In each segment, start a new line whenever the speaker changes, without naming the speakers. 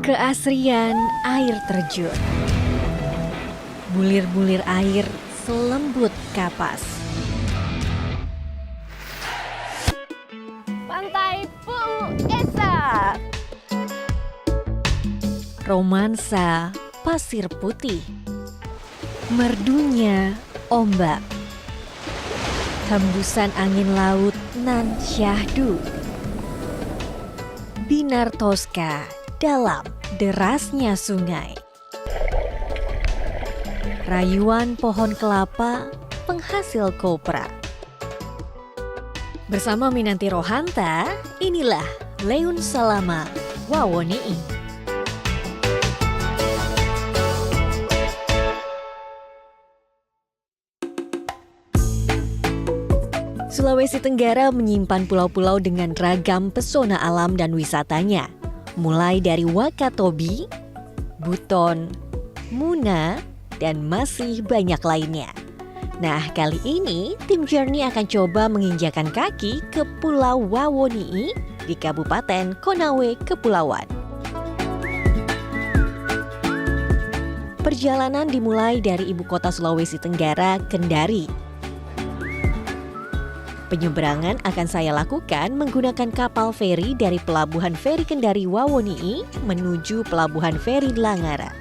Keasrian air terjun. Bulir-bulir air selembut kapas.
Pantai Puesa.
Romansa pasir putih. Merdunya ombak. Hembusan angin laut nan syahdu. Binar Tosca dalam derasnya sungai. Rayuan pohon kelapa penghasil kopra. Bersama Minanti Rohanta, inilah Leun Salama Wawoni'i. Sulawesi Tenggara menyimpan pulau-pulau dengan ragam pesona alam dan wisatanya. Mulai dari Wakatobi, Buton, Muna, dan masih banyak lainnya. Nah, kali ini tim Journey akan coba menginjakan kaki ke Pulau Wawoni'i di Kabupaten Konawe, Kepulauan. Perjalanan dimulai dari ibu kota Sulawesi Tenggara, Kendari. Penyeberangan akan saya lakukan menggunakan kapal feri dari Pelabuhan Feri Kendari Wawoni'i menuju Pelabuhan Feri Langara.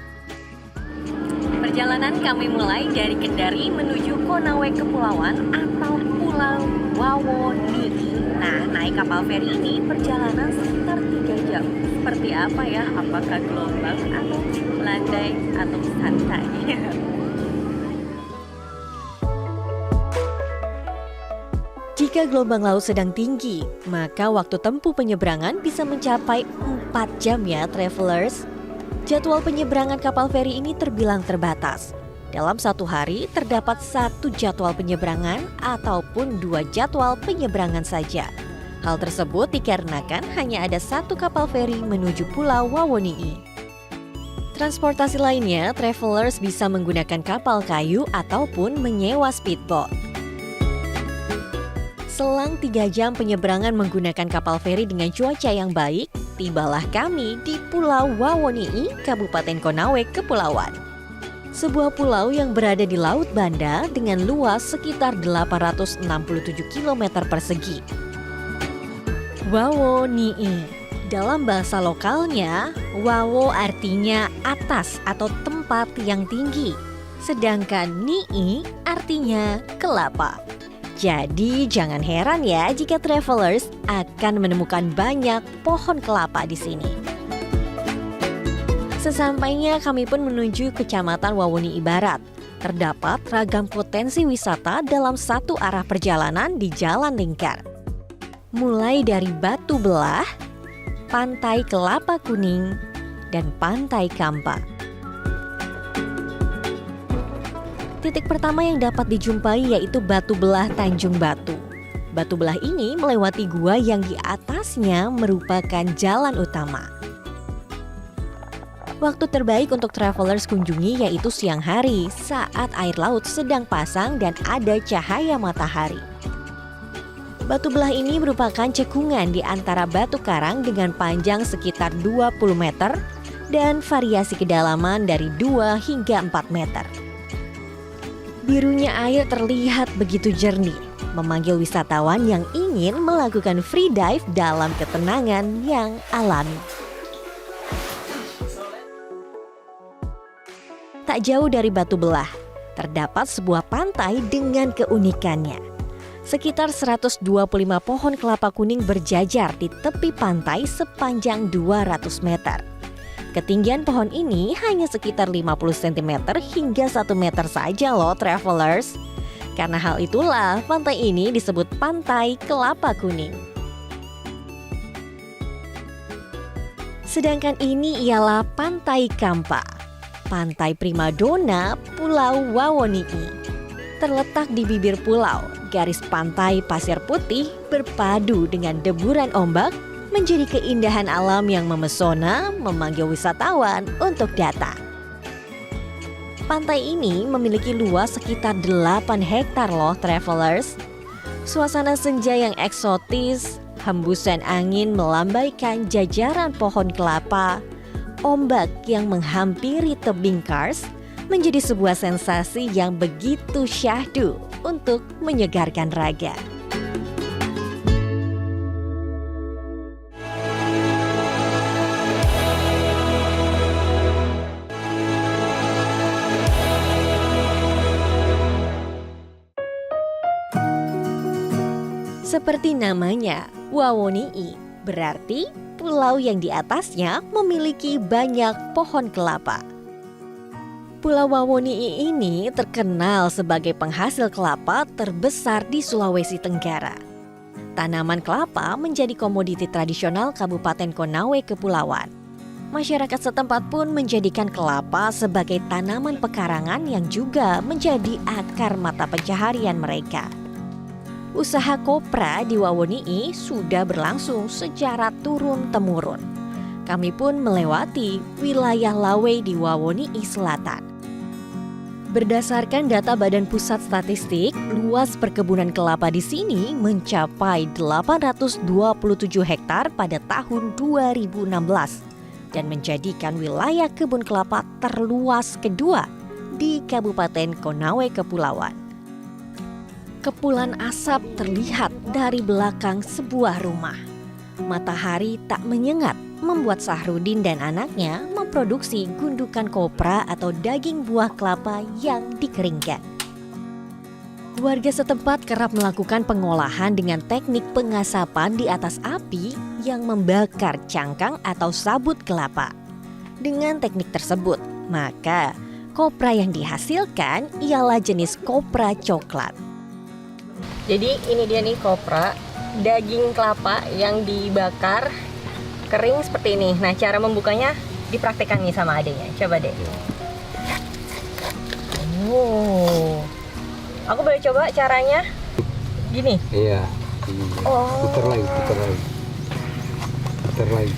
Perjalanan kami mulai dari Kendari menuju Konawe Kepulauan atau Pulau Wawoni'i. Nah, naik kapal feri ini perjalanan sekitar 3 jam. Seperti apa ya? Apakah gelombang atau landai atau santai? Jika gelombang laut sedang tinggi, maka waktu tempuh penyeberangan bisa mencapai 4 jam ya travelers. Jadwal penyeberangan kapal feri ini terbilang terbatas. Dalam satu hari terdapat 1 jadwal penyeberangan ataupun 2 jadwal penyeberangan saja. Hal tersebut dikarenakan hanya ada 1 kapal feri menuju Pulau Wawoni'i. Transportasi lainnya, travelers bisa menggunakan kapal kayu ataupun menyewa speedboat. Selang 3 jam penyeberangan menggunakan kapal feri dengan cuaca yang baik, tibalah kami di Pulau Wawoni'i, Kabupaten Konawe, Kepulauan. Sebuah pulau yang berada di Laut Banda dengan luas sekitar 867 km persegi. Wawoni'i, dalam bahasa lokalnya, Wawo artinya atas atau tempat yang tinggi, sedangkan Ni'i artinya kelapa. Jadi jangan heran ya jika travelers akan menemukan banyak pohon kelapa di sini. Sesampainya kami pun menuju Kecamatan Wawoni'i Barat. Terdapat ragam potensi wisata dalam satu arah perjalanan di Jalan Lingkar. Mulai dari Batu Belah, Pantai Kelapa Kuning, dan Pantai Kampa. Titik pertama yang dapat dijumpai yaitu Batu Belah Tanjung Batu. Batu Belah ini melewati gua yang di atasnya merupakan jalan utama. Waktu terbaik untuk travelers kunjungi yaitu siang hari saat air laut sedang pasang dan ada cahaya matahari. Batu Belah ini merupakan cekungan di antara batu karang dengan panjang sekitar 20 meter dan variasi kedalaman dari 2 hingga 4 meter. Birunya air terlihat begitu jernih, memanggil wisatawan yang ingin melakukan free dive dalam ketenangan yang alami. Tak jauh dari Batu Belah, terdapat sebuah pantai dengan keunikannya. Sekitar 125 pohon kelapa kuning berjajar di tepi pantai sepanjang 200 meter. Ketinggian pohon ini hanya sekitar 50 cm hingga 1 meter saja loh travelers. Karena hal itulah pantai ini disebut Pantai Kelapa Kuning. Sedangkan ini ialah Pantai Kampa, pantai primadona Pulau Wawoni'i. Terletak di bibir pulau, garis pantai pasir putih berpadu dengan deburan ombak menjadi keindahan alam yang memesona, memanggil wisatawan untuk datang. Pantai ini memiliki luas sekitar 8 hektar loh travelers. Suasana senja yang eksotis, hembusan angin melambaikan jajaran pohon kelapa, ombak yang menghampiri tebing Kars menjadi sebuah sensasi yang begitu syahdu untuk menyegarkan raga. Seperti namanya, Wawoni'i berarti pulau yang di atasnya memiliki banyak pohon kelapa. Pulau Wawoni'i ini terkenal sebagai penghasil kelapa terbesar di Sulawesi Tenggara. Tanaman kelapa menjadi komoditi tradisional Kabupaten Konawe Kepulauan. Masyarakat setempat pun menjadikan kelapa sebagai tanaman pekarangan yang juga menjadi akar mata pencaharian mereka. Usaha kopra di Wawoni'i sudah berlangsung secara turun-temurun. Kami pun melewati wilayah Lawe di Wawoni'i Selatan. Berdasarkan data Badan Pusat Statistik, luas perkebunan kelapa di sini mencapai 827 hektar pada tahun 2016 dan menjadikan wilayah kebun kelapa terluas kedua di Kabupaten Konawe Kepulauan. Kepulan asap terlihat dari belakang sebuah rumah. Matahari tak menyengat membuat Sahrudin dan anaknya memproduksi gundukan kopra atau daging buah kelapa yang dikeringkan. Warga setempat kerap melakukan pengolahan dengan teknik pengasapan di atas api yang membakar cangkang atau sabut kelapa. Dengan teknik tersebut, maka kopra yang dihasilkan ialah jenis kopra coklat. Jadi ini dia nih kopra, daging kelapa yang dibakar kering seperti ini. Nah, cara membukanya dipraktekkan nih sama adenya. Coba deh. Oh, aku boleh coba caranya gini?
Iya.
Oh.
Putar lagi.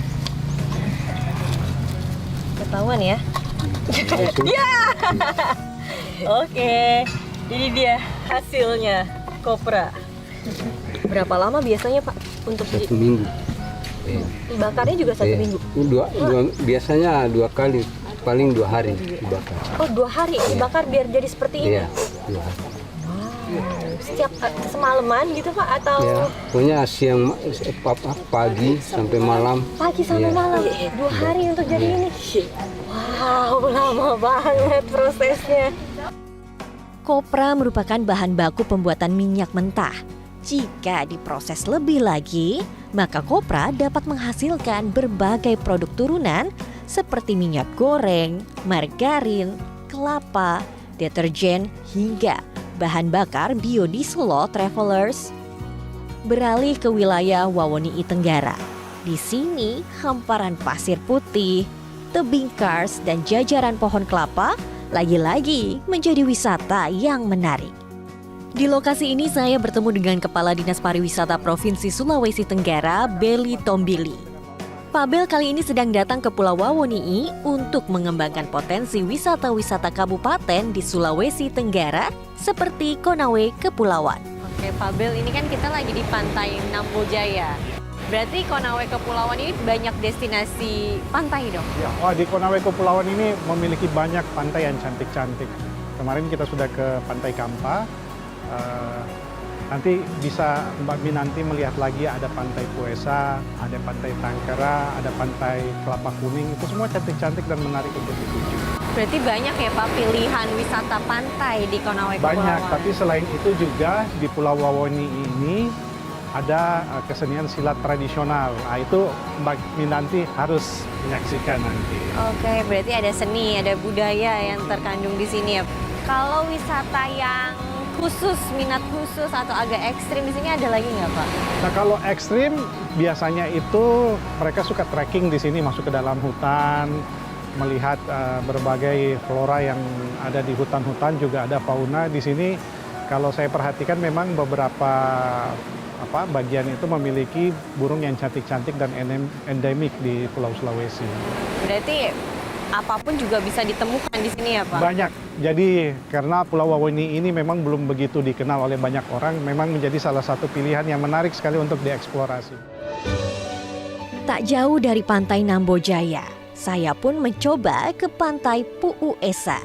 Ketahuan ya? Ya. Oke, ini dia hasilnya. Kopra. Berapa lama biasanya Pak untuk
1 minggu?
dibakarnya juga 1 minggu?
Biasanya 2 kali, paling 2 hari dibakar.
Oh 2 hari dibakar biar jadi seperti ini?
Iya, 2 hari.
Wow. Setiap semalaman gitu Pak atau?
Ya, pokoknya siang, pagi sampai malam.
Pagi sampai malam, 2 hari untuk jadi ini? Wow, lama banget prosesnya. Kopra merupakan bahan baku pembuatan minyak mentah. Jika diproses lebih lagi, maka kopra dapat menghasilkan berbagai produk turunan seperti minyak goreng, margarin, kelapa, deterjen, hingga bahan bakar biodiesel loh travelers. Beralih ke wilayah Wawoni'i Tenggara. Di sini hamparan pasir putih, tebing kars dan jajaran pohon kelapa lagi-lagi menjadi wisata yang menarik. Di lokasi ini saya bertemu dengan Kepala Dinas Pariwisata Provinsi Sulawesi Tenggara, Beli Tombili. Pak Bel kali ini sedang datang ke Pulau Wawoni'i untuk mengembangkan potensi wisata-wisata kabupaten di Sulawesi Tenggara seperti Konawe Kepulauan. Oke Pak Bel, ini kan kita lagi di pantai Nambojaya. Berarti Konawe Kepulauan ini banyak destinasi pantai dong?
Ya, di Konawe Kepulauan ini memiliki banyak pantai yang cantik-cantik. Kemarin kita sudah ke Pantai Kampa. Nanti bisa Mbak Mi nanti melihat lagi ada Pantai Puesa, ada Pantai Tangkara, ada Pantai Kelapa Kuning. Itu semua cantik-cantik dan menarik untuk dikunjungi.
Berarti banyak ya Pak pilihan wisata pantai di Konawe Kepulauan?
Banyak, tapi selain itu juga di Pulau Wawoni'i ini ada kesenian silat tradisional. Nah, itu Mbak Minanti harus menyaksikan nanti.
Oke, berarti ada seni, ada budaya yang terkandung di sini ya. Kalau wisata yang khusus, minat khusus atau agak ekstrim di sini ada lagi nggak Pak?
Nah, kalau ekstrim biasanya itu mereka suka trekking di sini, masuk ke dalam hutan, melihat berbagai flora yang ada di hutan-hutan, juga ada fauna di sini. Kalau saya perhatikan memang beberapa bagian itu memiliki burung yang cantik-cantik dan endemik di Pulau Sulawesi.
Berarti apapun juga bisa ditemukan di sini ya Pak?
Banyak. Jadi karena Pulau Wawoni'i ini memang belum begitu dikenal oleh banyak orang, memang menjadi salah satu pilihan yang menarik sekali untuk dieksplorasi.
Tak jauh dari pantai Nambojaya, saya pun mencoba ke pantai Pu'u Esa.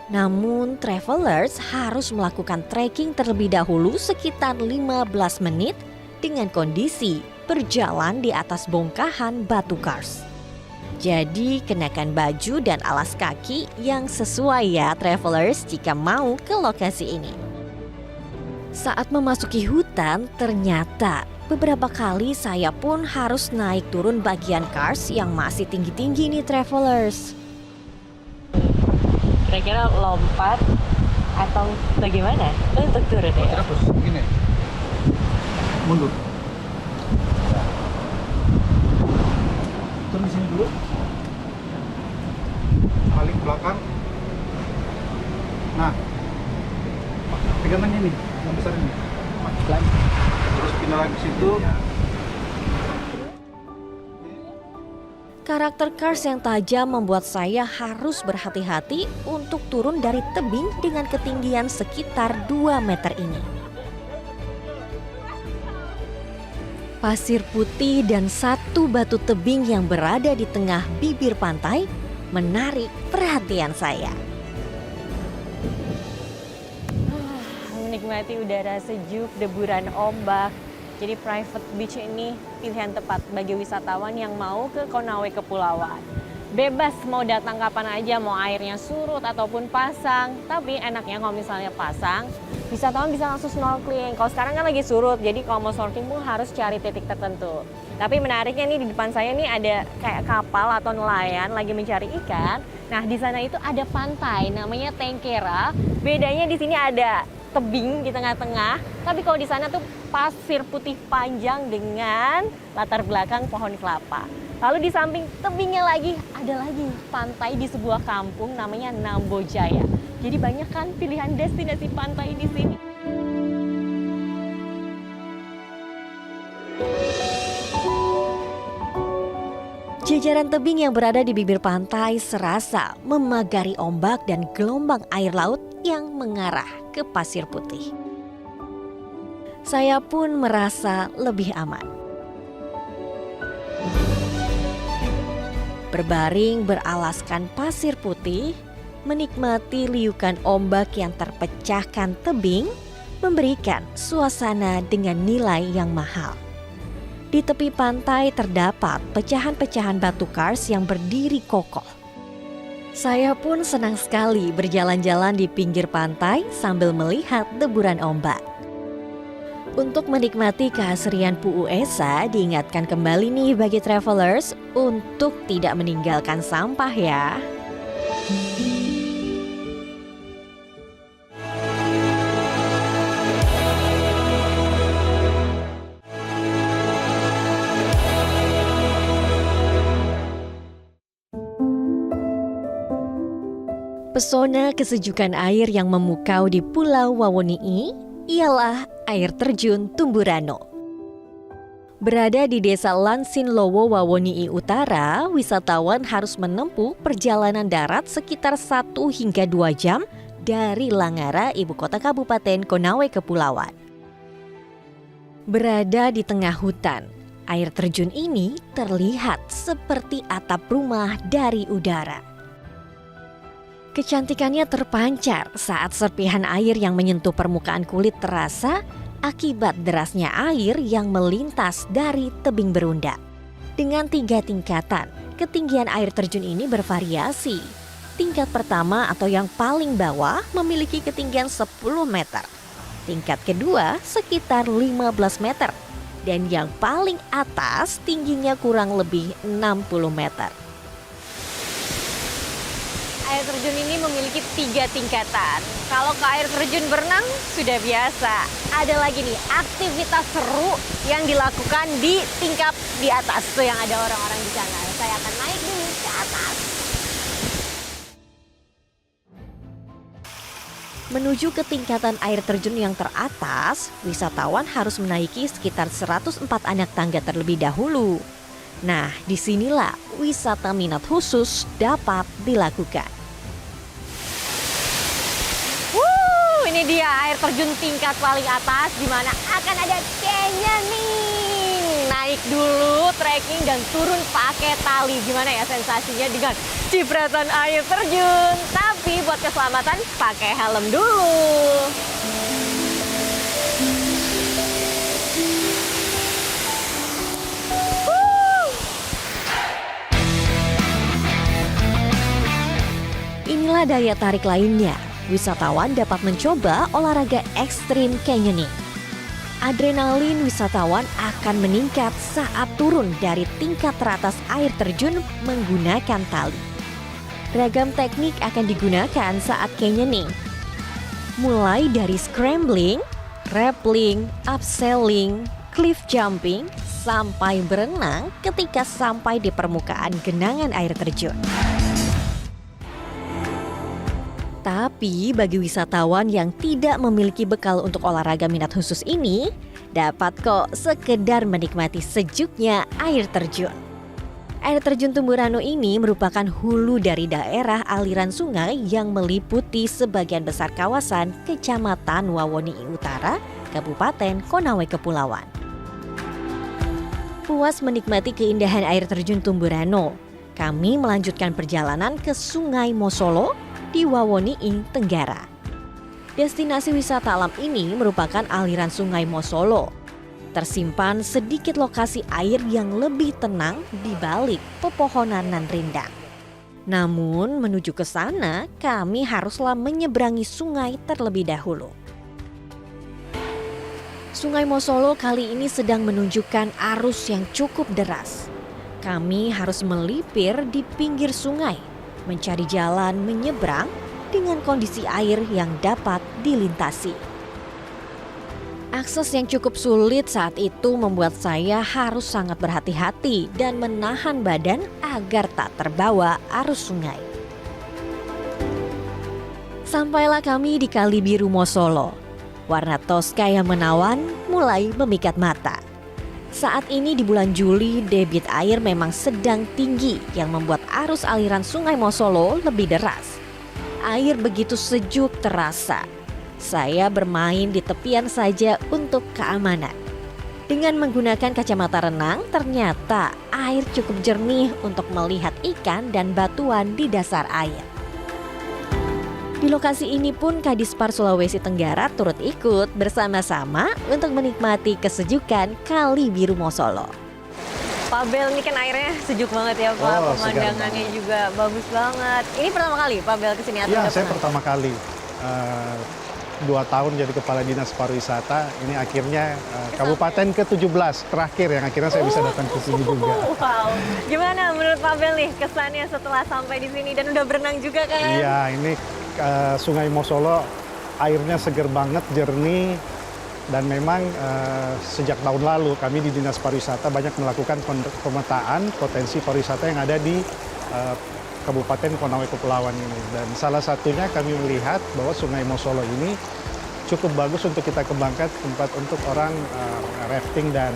Namun travelers harus melakukan trekking terlebih dahulu sekitar 15 menit dengan kondisi berjalan di atas bongkahan batu kars. Jadi kenakan baju dan alas kaki yang sesuai ya travelers jika mau ke lokasi ini. Saat memasuki hutan ternyata beberapa kali saya pun harus naik turun bagian kars yang masih tinggi-tinggi nih travelers. Kira-kira lompat atau bagaimana untuk turun ya?
Terus gini, mundur. Turun di sini dulu. Balik belakang. Nah, pegangan ini, yang besar ini. Lagi. Terus pindah lagi ke situ.
Karakter kars yang tajam membuat saya harus berhati-hati untuk turun dari tebing dengan ketinggian sekitar 2 meter ini. Pasir putih dan satu batu tebing yang berada di tengah bibir pantai menarik perhatian saya.
Menikmati udara sejuk, deburan ombak. Jadi private beach ini pilihan tepat bagi wisatawan yang mau ke Konawe Kepulauan. Bebas mau datang kapan aja, mau airnya surut ataupun pasang. Tapi enaknya kalau misalnya pasang, wisatawan bisa langsung snorkeling. Kalau sekarang kan lagi surut, jadi kalau mau snorkeling pun harus cari titik tertentu. Tapi menariknya nih di depan saya nih ada kayak kapal atau nelayan lagi mencari ikan. Nah di sana itu ada pantai namanya Tengkera. Bedanya di sini ada tebing di tengah-tengah, tapi kalau di sana tuh pasir putih panjang dengan latar belakang pohon kelapa. Lalu di samping tebingnya lagi ada lagi pantai di sebuah kampung namanya Nambojaya. Jadi banyak kan pilihan destinasi pantai di sini.
Jajaran tebing yang berada di bibir pantai serasa memagari ombak dan gelombang air laut yang mengarah ke pasir putih. Saya pun merasa lebih aman. Berbaring beralaskan pasir putih, menikmati liukan ombak yang terpecahkan tebing, memberikan suasana dengan nilai yang mahal. Di tepi pantai terdapat pecahan-pecahan batu kars yang berdiri kokoh. Saya pun senang sekali berjalan-jalan di pinggir pantai sambil melihat deburan ombak. Untuk menikmati keasrian Pu'u Esa, diingatkan kembali nih bagi travelers untuk tidak meninggalkan sampah ya. Pesona kesejukan air yang memukau di Pulau Wawoni'i ialah air terjun Tumburano. Berada di desa Lansinlowo, Wawoni'i Utara, wisatawan harus menempuh perjalanan darat sekitar 1 hingga 2 jam dari Langara, ibu kota Kabupaten Konawe Kepulauan. Berada di tengah hutan, air terjun ini terlihat seperti atap rumah dari udara. Kecantikannya terpancar saat serpihan air yang menyentuh permukaan kulit terasa akibat derasnya air yang melintas dari tebing berundak. Dengan 3 tingkatan, ketinggian air terjun ini bervariasi. Tingkat pertama atau yang paling bawah memiliki ketinggian 10 meter. Tingkat kedua sekitar 15 meter. Dan yang paling atas tingginya kurang lebih 60 meter.
Air terjun ini memiliki 3 tingkatan. Kalau ke air terjun berenang sudah biasa. Ada lagi nih aktivitas seru yang dilakukan di tingkat di atas. Tuh yang ada orang-orang di sana. Saya akan naik dulu ke atas.
Menuju ke tingkatan air terjun yang teratas, wisatawan harus menaiki sekitar 104 anak tangga terlebih dahulu. Nah, disinilah wisata minat khusus dapat dilakukan.
Ini dia air terjun tingkat paling atas di mana akan ada canyoning. Nah naik dulu, trekking dan turun pakai tali. Gimana ya sensasinya dengan cipratan air terjun? Tapi buat keselamatan pakai helm dulu.
Inilah daya tarik lainnya. Wisatawan dapat mencoba olahraga ekstrim canyoning. Adrenalin wisatawan akan meningkat saat turun dari tingkat teratas air terjun menggunakan tali. Ragam teknik akan digunakan saat canyoning. Mulai dari scrambling, rappelling, abseiling, cliff jumping, sampai berenang ketika sampai di permukaan genangan air terjun. Tapi bagi wisatawan yang tidak memiliki bekal untuk olahraga minat khusus ini, dapat kok sekedar menikmati sejuknya air terjun. Air terjun Tumburano ini merupakan hulu dari daerah aliran sungai yang meliputi sebagian besar kawasan Kecamatan Wawoni'i Utara, Kabupaten Konawe Kepulauan. Puas menikmati keindahan air terjun Tumburano, kami melanjutkan perjalanan ke Sungai Mosolo di Wawoni'i Tenggara. Destinasi wisata alam ini merupakan aliran Sungai Mosolo. Tersimpan sedikit lokasi air yang lebih tenang di balik pepohonan nan rindang. Namun menuju ke sana kami haruslah menyeberangi sungai terlebih dahulu. Sungai Mosolo kali ini sedang menunjukkan arus yang cukup deras. Kami harus melipir di pinggir sungai, mencari jalan menyeberang dengan kondisi air yang dapat dilintasi. Akses yang cukup sulit saat itu membuat saya harus sangat berhati-hati dan menahan badan agar tak terbawa arus sungai. Sampailah kami di Kali Biru Mosolo. Warna toska yang menawan mulai memikat mata. Saat ini di bulan Juli, debit air memang sedang tinggi yang membuat arus aliran Sungai Mosolo lebih deras. Air begitu sejuk terasa. Saya bermain di tepian saja untuk keamanan. Dengan menggunakan kacamata renang, ternyata air cukup jernih untuk melihat ikan dan batuan di dasar air. Di lokasi ini pun Kadispar Sulawesi Tenggara turut ikut bersama-sama untuk menikmati kesejukan Kali Biru Mosolo.
Pak Bel, ini kan airnya sejuk banget ya Pak, pemandangannya juga bagus banget. Ini pertama kali Pak Bel kesini atau
Iya, saya pertama kali. 2 tahun jadi Kepala Dinas Pariwisata, ini akhirnya Kabupaten ke-17 terakhir yang akhirnya saya bisa datang ke sini juga.
Wow, gimana menurut Pak Bel nih kesannya setelah sampai di sini dan udah berenang juga kan?
Iya, ini Sungai Mosolo airnya seger banget, jernih, dan memang sejak tahun lalu kami di Dinas Pariwisata banyak melakukan pemetaan potensi pariwisata yang ada di Kabupaten Konawe Kepulauan ini. Dan salah satunya kami melihat bahwa Sungai Mosolo ini cukup bagus untuk kita kembangkan tempat untuk orang rafting dan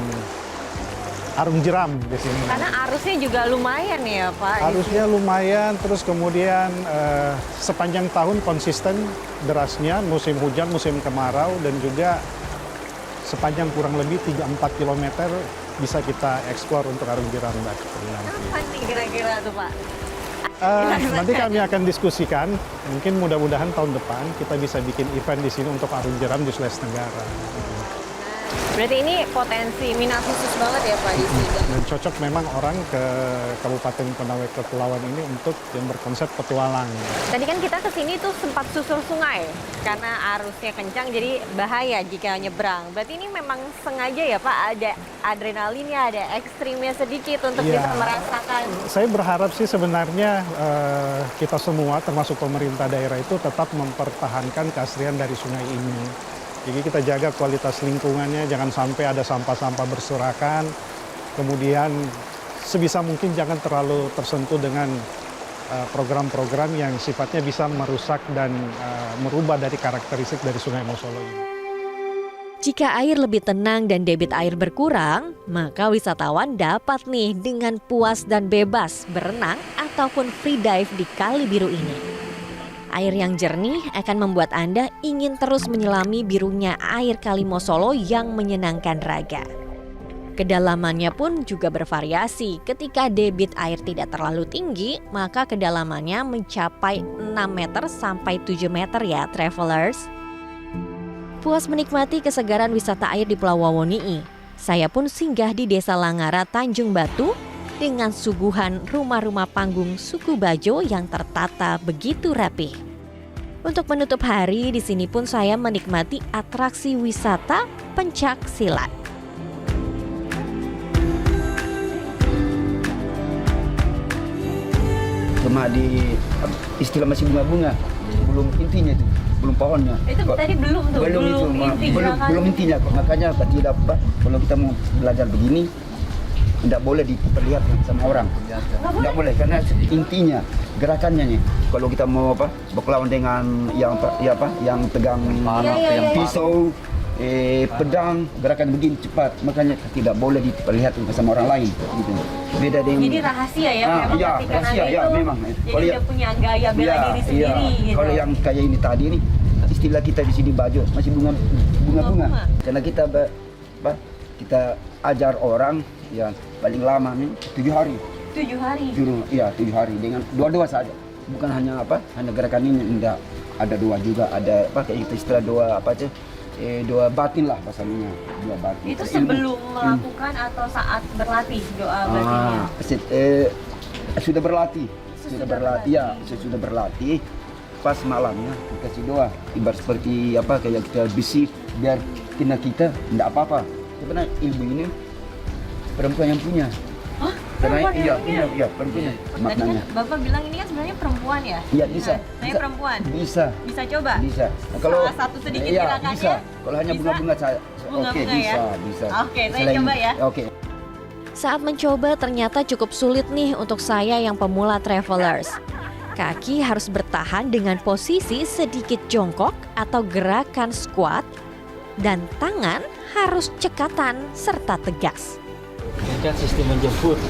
arung jeram di sini.
Karena arusnya juga lumayan ya Pak?
Arusnya lumayan, terus kemudian sepanjang tahun konsisten derasnya, musim hujan, musim kemarau, dan juga sepanjang kurang lebih 3-4 km bisa kita eksplor untuk arung jeram.
Apa nih kira-kira tuh Pak?
Nanti kami akan diskusikan, mungkin mudah-mudahan tahun depan kita bisa bikin event di sini untuk arung jeram di Sulawesi Tenggara.
Berarti ini potensi minat khusus banget ya Pak di sini.
Dan cocok memang orang ke Kabupaten Konawe Kepulauan ini untuk yang berkonsep petualang.
Tadi kan kita kesini tuh sempat susur sungai karena arusnya kencang jadi bahaya jika nyebrang. Berarti ini memang sengaja ya Pak, ada adrenalinnya, ada ekstrimnya sedikit untuk bisa merasakan.
Saya berharap sih sebenarnya kita semua termasuk pemerintah daerah itu tetap mempertahankan keaslian dari sungai ini. Jadi kita jaga kualitas lingkungannya, jangan sampai ada sampah-sampah berserakan. Kemudian sebisa mungkin jangan terlalu tersentuh dengan program-program yang sifatnya bisa merusak dan merubah dari karakteristik dari Sungai Mosolo ini.
Jika air lebih tenang dan debit air berkurang, maka wisatawan dapat nih dengan puas dan bebas berenang ataupun free dive di Kali Biru ini. Air yang jernih akan membuat Anda ingin terus menyelami birunya air Kali Mosolo yang menyenangkan raga. Kedalamannya pun juga bervariasi. Ketika debit air tidak terlalu tinggi, maka kedalamannya mencapai 6 meter sampai 7 meter ya, travelers. Puas menikmati kesegaran wisata air di Pulau Wawoni'i, saya pun singgah di Desa Langara, Tanjung Batu dengan suguhan rumah-rumah panggung suku Bajo yang tertata begitu rapih. Untuk menutup hari, di sini pun saya menikmati atraksi wisata pencak silat.
Cuma di istilah masih bunga-bunga, belum intinya itu, belum pohonnya.
Itu tadi belum tuh,
belum itu,
inti gerakannya.
belum intinya kok. Makanya tidak apa, kalau kita mau belajar begini, tidak boleh diperlihatkan sama orang. Tidak boleh, karena intinya gerakannya nih. Kalau kita mau apa, berkelawan dengan yang yang pegang pisau, pedang, gerakan begini cepat, makanya tidak boleh diperlihatkan sama orang lain. Gitu. Beda dengan.
Jadi rahasia ya, memang
iya,
ketika
rahasia,
ada
ya,
itu,
memang.
jadi
Kalau
udah punya gaya bela diri sendiri gitu.
Kalau yang kayak ini tadi nih, istilah kita di sini Bajo masih bunga-bunga. Karena kita kita ajar orang yang paling lama nih 7 hari.
7 hari.
7 hari dengan dua saja. Bukan hanya hanya gerakan ini, enggak. Ada dua juga, ada kayak kita istilah dua batin lah bahasanya, dua batin.
Itu sebelum melakukan atau saat berlatih doa batinnya?
Sudah berlatih. Ya, sudah berlatih. Pas malamnya dikasih doa, ibarat seperti kayak kita bisik biar kena kita tidak apa-apa. Sebenarnya ilmu ini perempuan yang punya.
Hah?
Karena
Perempuan
iya perempuannya
Tadi
maknanya.
kan Bapak bilang ini kan sebenarnya perempuan ya?
Iya bisa.
Saya perempuan.
Bisa.
Bisa coba?
Bisa. Nah,
Salah satu sedikit gerakannya?
Bisa. Kalau hanya
Bisa?
bunga-bunga saya.
Bunga-bunga
Oke,
ya?
bisa.
Oke, saya coba ya.
Oke.
Saat mencoba ternyata cukup sulit nih untuk saya yang pemula travelers. Kaki harus bertahan dengan posisi sedikit jongkok atau gerakan squat, dan tangan harus cekatan serta tegas.
Ini kan sistem menjemput.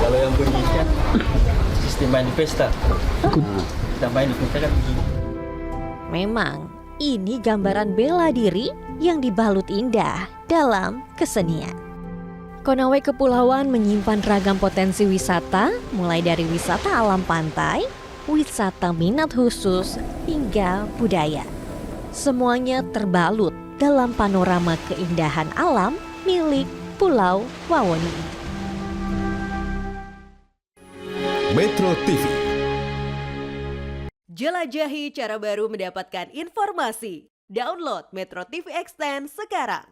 Kalau yang begini kan sistem main di pesta. Kita main di pesta kan begini.
Memang ini gambaran bela diri yang dibalut indah dalam kesenian. Konawe Kepulauan menyimpan ragam potensi wisata, mulai dari wisata alam pantai, wisata minat khusus, hingga budaya. Semuanya terbalut dalam panorama keindahan alam milik Pulau Wawoni'i.
Metro TV.
Jelajahi cara baru mendapatkan informasi. Download Metro TV Extend sekarang.